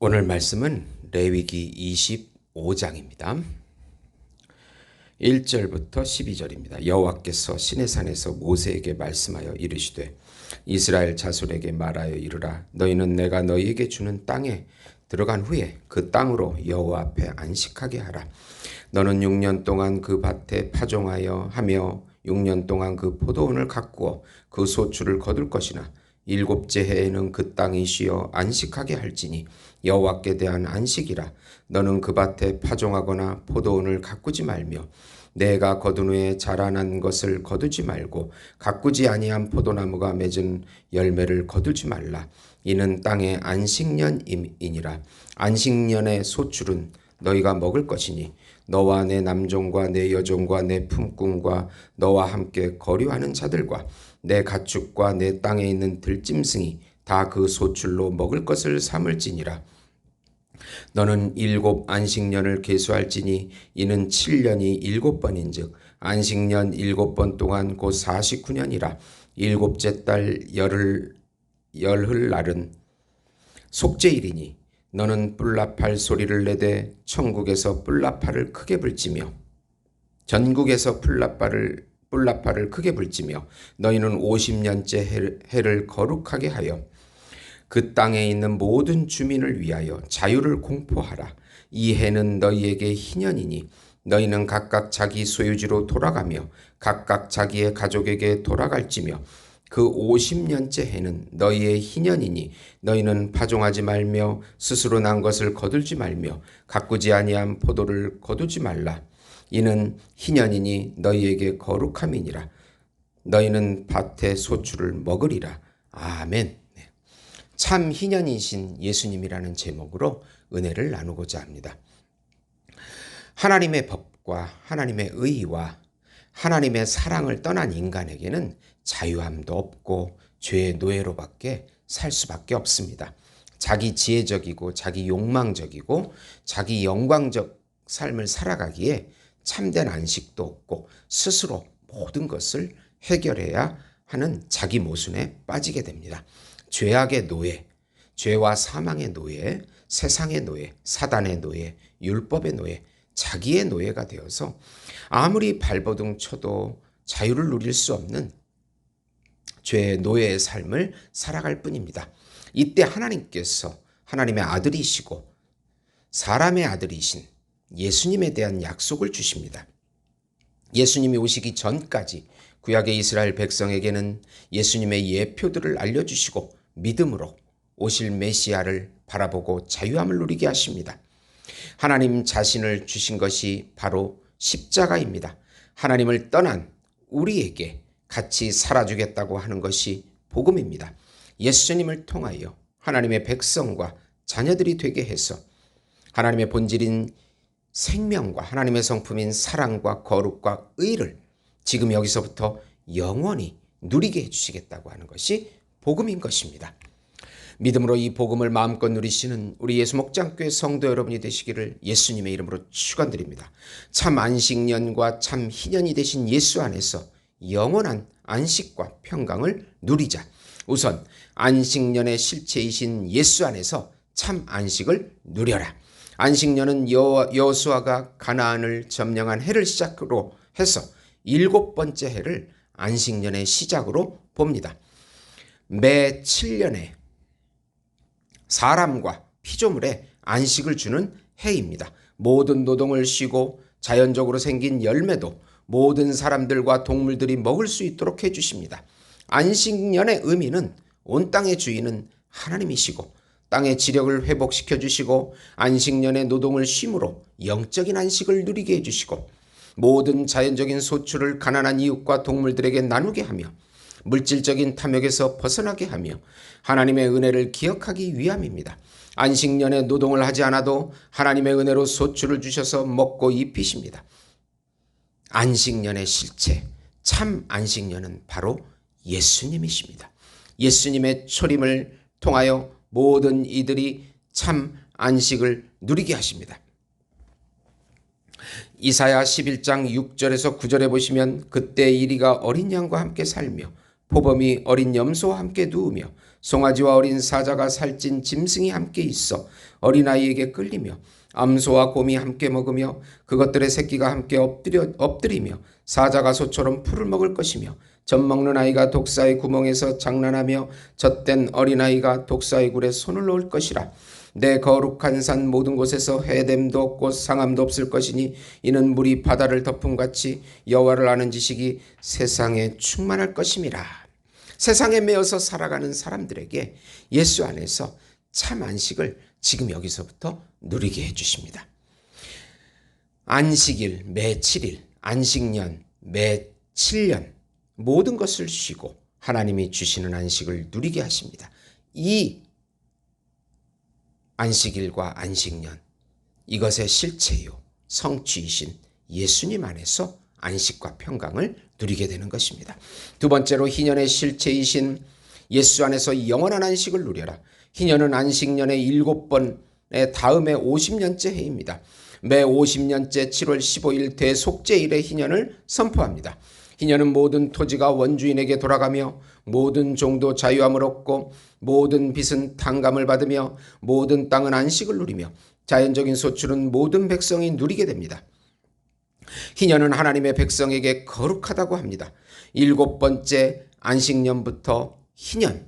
오늘 말씀은 레위기 25장입니다. 1절부터 12절입니다. 여호와께서 시내산에서 모세에게 말씀하여 이르시되 이스라엘 자손에게 말하여 이르라. 너희는 내가 너희에게 주는 땅에 들어간 후에 그 땅으로 여호와 앞에 안식하게 하라. 너는 6년 동안 그 밭에 파종하여 하며 6년 동안 그 포도원을 가꾸어 그 소출을 거둘 것이나 일곱째 해에는 그 땅이 쉬어 안식하게 할지니 여호와께 대한 안식이라. 너는 그 밭에 파종하거나 포도원을 가꾸지 말며 내가 거둔 후에 자라난 것을 거두지 말고 가꾸지 아니한 포도나무가 맺은 열매를 거두지 말라. 이는 땅의 안식년이니라. 안식년의 소출은 너희가 먹을 것이니 너와 내 남종과 내 여종과 내 품꾼과 너와 함께 거류하는 자들과 내 가축과 내 땅에 있는 들짐승이 다 그 소출로 먹을 것을 삼을지니라. 너는 7 안식년을 계수할지니 이는 7년이 7번인즉 안식년 7번 동안 곧 49년이라. 일곱째 달 열흘 날은 속죄일이니 너는 뿔나팔 소리를 내되 천국에서 뿔나팔을 크게 불지며 전국에서 뿔나팔을 크게 불지며 너희는 50년째 해를 거룩하게 하여 그 땅에 있는 모든 주민을 위하여 자유를 공포하라. 이 해는 너희에게 희년이니 너희는 각각 자기 소유지로 돌아가며 각각 자기의 가족에게 돌아갈지며 그 50년째 해는 너희의 희년이니 너희는 파종하지 말며 스스로 난 것을 거둘지 말며 가꾸지 아니한 포도를 거두지 말라. 이는 희년이니 너희에게 거룩함이니라. 너희는 밭의 소출을 먹으리라. 아멘. 참 희년이신 예수님이라는 제목으로 은혜를 나누고자 합니다. 하나님의 법과 하나님의 의와 하나님의 사랑을 떠난 인간에게는 자유함도 없고 죄의 노예로밖에 살 수밖에 없습니다. 자기 지혜적이고 자기 욕망적이고 자기 영광적 삶을 살아가기에 참된 안식도 없고 스스로 모든 것을 해결해야 하는 자기 모순에 빠지게 됩니다. 죄악의 노예, 죄와 사망의 노예, 세상의 노예, 사단의 노예, 율법의 노예, 자기의 노예가 되어서 아무리 발버둥 쳐도 자유를 누릴 수 없는 죄의 노예의 삶을 살아갈 뿐입니다. 이때 하나님께서 하나님의 아들이시고 사람의 아들이신 예수님에 대한 약속을 주십니다. 예수님이 오시기 전까지 구약의 이스라엘 백성에게는 예수님의 예표들을 알려주시고 믿음으로 오실 메시아를 바라보고 자유함을 누리게 하십니다. 하나님 자신을 주신 것이 바로 십자가입니다. 하나님을 떠난 우리에게 같이 살아주겠다고 하는 것이 복음입니다. 예수님을 통하여 하나님의 백성과 자녀들이 되게 해서 하나님의 본질인 생명과 하나님의 성품인 사랑과 거룩과 의를 지금 여기서부터 영원히 누리게 해주시겠다고 하는 것이 복음인 것입니다. 믿음으로 이 복음을 마음껏 누리시는 우리 예수목장교회 성도 여러분이 되시기를 예수님의 이름으로 축원드립니다. 참 안식년과 참 희년이 되신 예수 안에서 영원한 안식과 평강을 누리자. 우선 안식년의 실체이신 예수 안에서 참 안식을 누려라. 안식년은 여호수아가 가나안을 점령한 해를 시작으로 해서 7번째 해를 안식년의 시작으로 봅니다. 매 7년에 사람과 피조물에 안식을 주는 해입니다. 모든 노동을 쉬고 자연적으로 생긴 열매도 모든 사람들과 동물들이 먹을 수 있도록 해주십니다. 안식년의 의미는 온 땅의 주인은 하나님이시고 땅의 지력을 회복시켜 주시고 안식년의 노동을 쉼으로 영적인 안식을 누리게 해주시고 모든 자연적인 소출을 가난한 이웃과 동물들에게 나누게 하며 물질적인 탐욕에서 벗어나게 하며 하나님의 은혜를 기억하기 위함입니다. 안식년에 노동을 하지 않아도 하나님의 은혜로 소출을 주셔서 먹고 입히십니다. 안식년의 실체, 참 안식년은 바로 예수님이십니다. 예수님의 초림을 통하여 모든 이들이 참 안식을 누리게 하십니다. 이사야 11장 6절에서 9절에 보시면 그때 이리가 어린 양과 함께 살며 포범이 어린 염소와 함께 누우며 송아지와 어린 사자가 살찐 짐승이 함께 있어 어린아이에게 끌리며 암소와 곰이 함께 먹으며 그것들의 새끼가 함께 엎드리며 사자가 소처럼 풀을 먹을 것이며 젖먹는 아이가 독사의 구멍에서 장난하며 젖된 어린아이가 독사의 굴에 손을 놓을 것이라. 내 거룩한 산 모든 곳에서 해됨도 없고 상함도 없을 것이니 이는 물이 바다를 덮음같이 여호와를 아는 지식이 세상에 충만할 것임이라. 세상에 매여서 살아가는 사람들에게 예수 안에서 참 안식을 지금 여기서부터 누리게 해주십니다. 안식일 매 7일, 안식년 매 7년 모든 것을 쉬고 하나님이 주시는 안식을 누리게 하십니다. 이 안식일과 안식년, 이것의 실체요 성취이신 예수님 안에서 안식과 평강을 누리게 되는 것입니다. 두 번째로 희년의 실체이신 예수 안에서 영원한 안식을 누려라. 희년은 안식년의 7번의 다음에 50년째 해입니다. 매 50년째 7월 15일 대속죄일의 희년을 선포합니다. 희년은 모든 토지가 원주인에게 돌아가며 모든 종도 자유함을 얻고 모든 빚은 탕감을 받으며 모든 땅은 안식을 누리며 자연적인 소출은 모든 백성이 누리게 됩니다. 희년은 하나님의 백성에게 거룩하다고 합니다. 7번째 안식년부터 희년,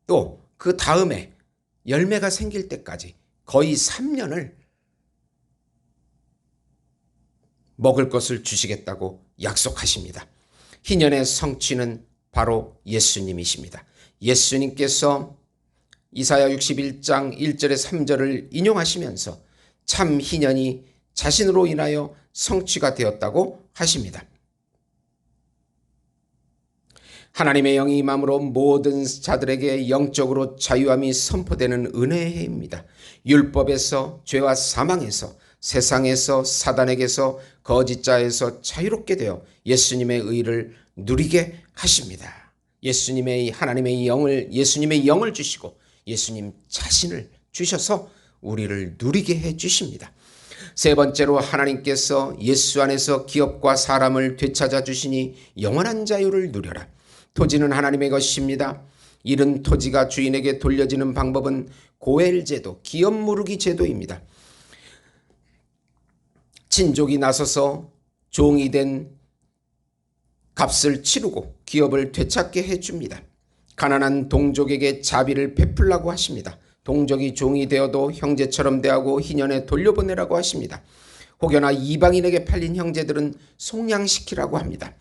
또 그 다음에 열매가 생길 때까지 거의 3년을 먹을 것을 주시겠다고 약속하십니다. 희년의 성취는 바로 예수님이십니다. 예수님께서 이사야 61장 1절에 3절을 인용하시면서 참 희년이 자신으로 인하여 성취가 되었다고 하십니다. 하나님의 영이 임함으로 모든 자들에게 영적으로 자유함이 선포되는 은혜의 해입니다. 율법에서 죄와 사망에서 세상에서 사단에게서 거짓자에서 자유롭게 되어 예수님의 의를 누리게 하십니다. 하나님의 영을 주시고 예수님 자신을 주셔서 우리를 누리게 해 주십니다. 세 번째로 하나님께서 예수 안에서 기업과 사람을 되찾아 주시니 영원한 자유를 누려라. 토지는 하나님의 것입니다. 잃은 토지가 주인에게 돌려지는 방법은 고엘제도, 기업 무르기 제도입니다. 친족이 나서서 종이 된 값을 치르고 기업을 되찾게 해줍니다. 가난한 동족에게 자비를 베풀라고 하십니다. 동족이 종이 되어도 형제처럼 대하고 희년에 돌려보내라고 하십니다. 혹여나 이방인에게 팔린 형제들은 속량시키라고 합니다.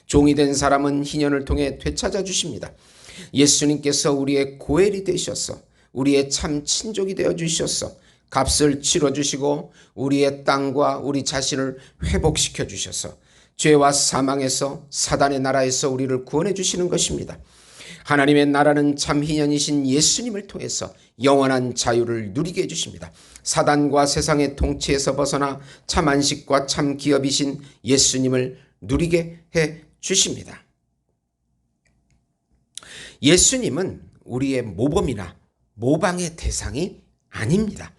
종이 된 사람은 희년을 통해 되찾아 주십니다. 예수님께서 우리의 고엘이 되셔서 우리의 참 친족이 되어 주셔서 값을 치러 주시고 우리의 땅과 우리 자신을 회복시켜 주셔서 죄와 사망에서 사단의 나라에서 우리를 구원해 주시는 것입니다. 하나님의 나라는 참 희년이신 예수님을 통해서 영원한 자유를 누리게 해주십니다. 사단과 세상의 통치에서 벗어나 참 안식과 참 기업이신 예수님을 누리게 해주십니다. 예수님은 우리의 모범이나 모방의 대상이 아닙니다.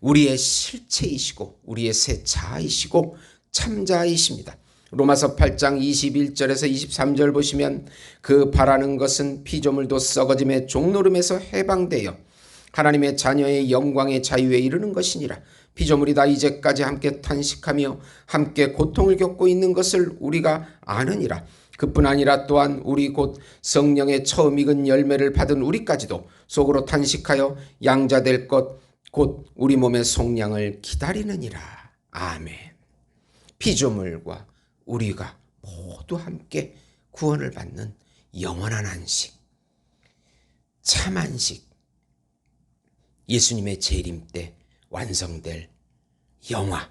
우리의 실체이시고 우리의 새 자아이시고 참자이십니다. 로마서 8장 21절에서 23절 보시면 그 바라는 것은 피조물도 썩어짐의 종노름에서 해방되어 하나님의 자녀의 영광의 자유에 이르는 것이니라. 피조물이 다 이제까지 함께 탄식하며 함께 고통을 겪고 있는 것을 우리가 아느니라. 그뿐 아니라 또한 우리 곧 성령의 처음 익은 열매를 받은 우리까지도 속으로 탄식하여 양자될 것 곧 우리 몸의 속량을 기다리느니라. 아멘. 피조물과 우리가 모두 함께 구원을 받는 영원한 안식, 참 안식, 예수님의 재림 때 완성될 영화,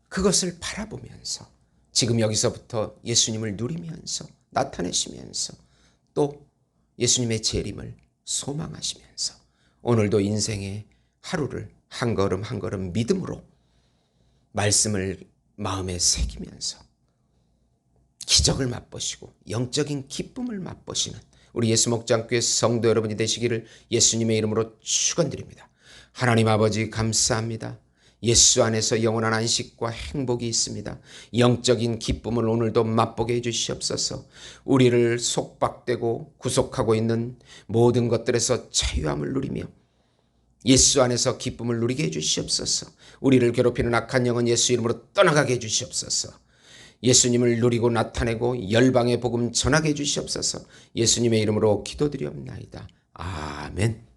그것을 바라보면서 지금 여기서부터 예수님을 누리면서 나타내시면서 또 예수님의 재림을 소망하시면서 오늘도 인생의 하루를 한 걸음 한 걸음 믿음으로 말씀을 마음에 새기면서 기적을 맛보시고 영적인 기쁨을 맛보시는 우리 예수목장교회 성도 여러분이 되시기를 예수님의 이름으로 축원드립니다. 하나님 아버지 감사합니다. 예수 안에서 영원한 안식과 행복이 있습니다. 영적인 기쁨을 오늘도 맛보게 해주시옵소서. 우리를 속박되고 구속하고 있는 모든 것들에서 자유함을 누리며 예수 안에서 기쁨을 누리게 해주시옵소서. 우리를 괴롭히는 악한 영은 예수 이름으로 떠나가게 해주시옵소서. 예수님을 누리고 나타내고 열방의 복음 전하게 해주시옵소서. 예수님의 이름으로 기도드리옵나이다. 아멘.